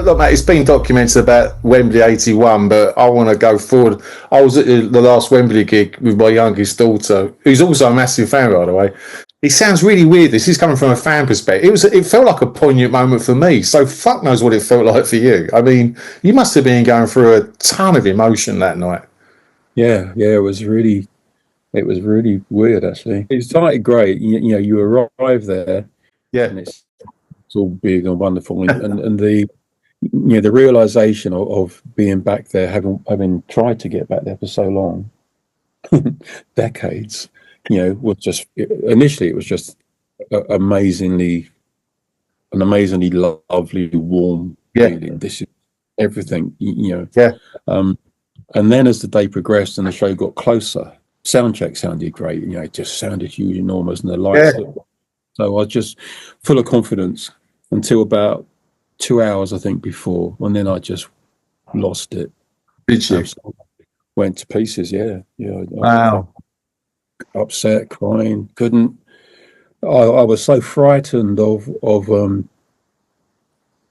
Look, mate, it's been documented about Wembley '81, but I want to go forward. I was at the last Wembley gig with my youngest daughter, who's also a massive fan, by the way. It sounds really weird. This is coming from a fan perspective. It felt like a poignant moment for me. So fuck knows what it felt like for you. I mean, you must have been going through a ton of emotion that night. Yeah, it was really weird, actually. It started great. You know, you arrive there, yeah, and it's all big and wonderful, and the the realization of being back there, having tried to get back there for so long, decades, was just initially it was just an amazingly lovely, warm feeling. This is everything, Yeah. And then as the day progressed and the show got closer, sound check sounded great. It just sounded huge, enormous, and the lights. Yeah. So I was just full of confidence until about 2 hours, I think, before, and then I just lost it. Did you? Went to pieces. Yeah. Wow. Upset, crying, couldn't. I was so frightened of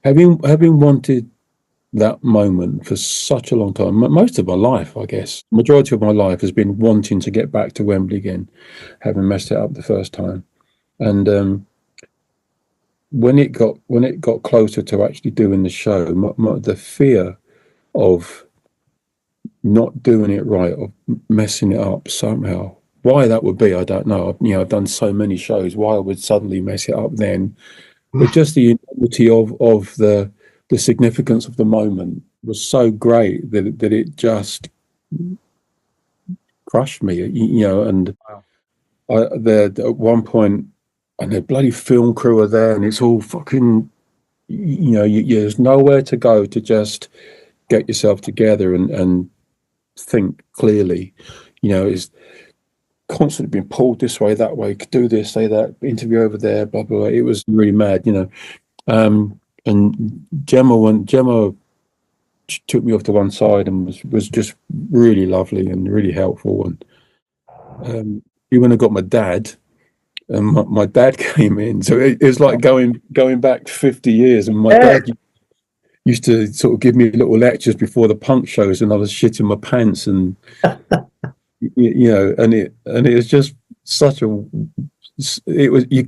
having wanted that moment for such a long time. Most of my life, I guess, majority of my life has been wanting to get back to Wembley again, having messed it up the first time, and when it got closer to actually doing the show, the fear of not doing it right, of messing it up somehow. Why that would be, I don't know. I've done so many shows. Why I would suddenly mess it up then? But just the enormity of the significance of the moment was so great that it just crushed me. And at one point, and the bloody film crew are there, and it's all fucking, there's nowhere to go to just get yourself together and think clearly. It's constantly being pulled this way, that way, do this, say that, interview over there, blah, blah, blah. It was really mad, And Gemma took me off to one side and was just really lovely and really helpful. And he went and got my dad. And my dad came in, so it was like going back 50 years. And my dad used to sort of give me little lectures before the punk shows, and I was shitting my pants, and and it was just such you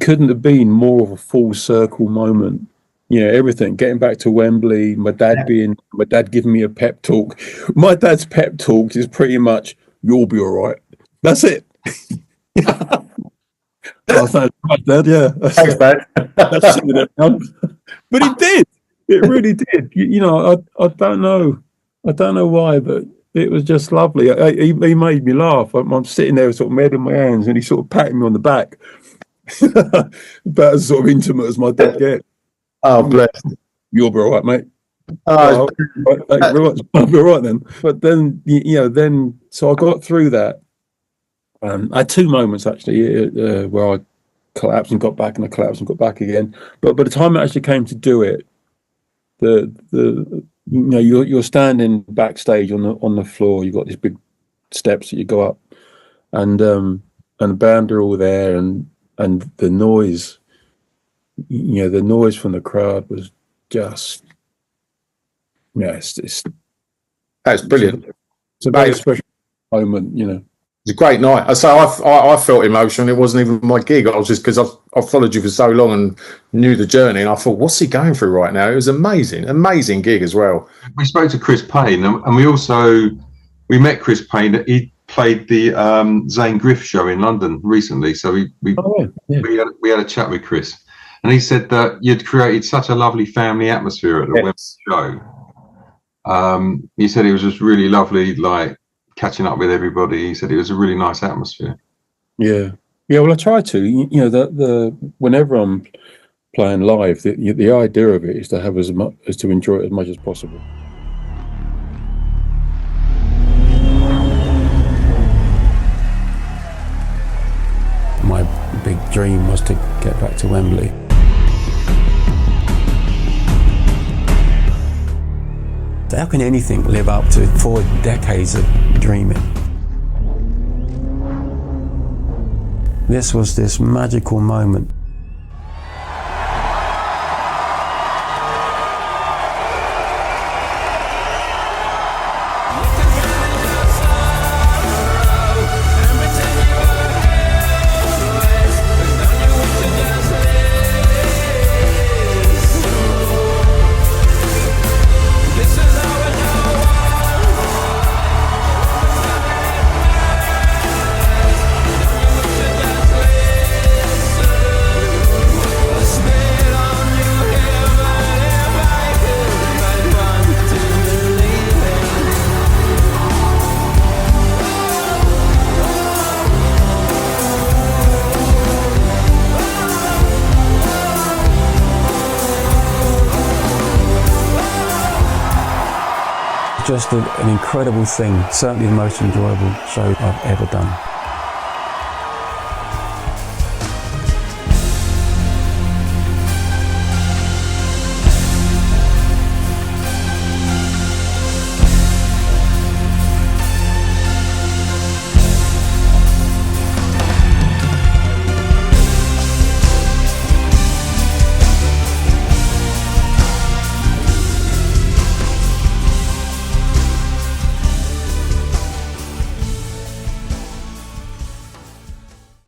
couldn't have been more of a full circle moment. Everything, getting back to Wembley, my dad giving me a pep talk. My dad's pep talk is pretty much, "You'll be all right." That's it. Oh, thanks, Dad. Yeah, Thanks, Dad. But it did. It really did. I don't know why, but it was just lovely. He made me laugh. I'm sitting there, sort of head in my hands, and he sort of patting me on the back, about as sort of intimate as my dad gets. Oh, bless. You'll be all right, mate. Oh, I'll be all right then. But then, so I got through that. I had two moments actually where I collapsed and got back, and I collapsed and got back again. But by the time I actually came to do it, you're standing backstage on the floor. You've got these big steps that you go up, and the band are all there, and the noise, the noise from the crowd was just, that's brilliant. It's a very special moment, It's a great night. So I felt emotion. It wasn't even my gig. I was just, because I've followed you for so long and knew the journey, and I thought, what's he going through right now? It was amazing gig as well. We spoke to Chris Payne, and we met Chris Payne. He played the Zane Griff show in London recently, so we had a chat with Chris, and he said that you'd created such a lovely family atmosphere at the Wembley show. He said it was just really lovely, like catching up with everybody. He said it was a really nice atmosphere. Yeah. Well, I try to. The whenever I'm playing live, the idea of it is to have to enjoy it as much as possible. dream was to get back to Wembley. How can anything live up to 4 decades of dreaming? This was this magical moment. Just an incredible thing, certainly the most enjoyable show I've ever done.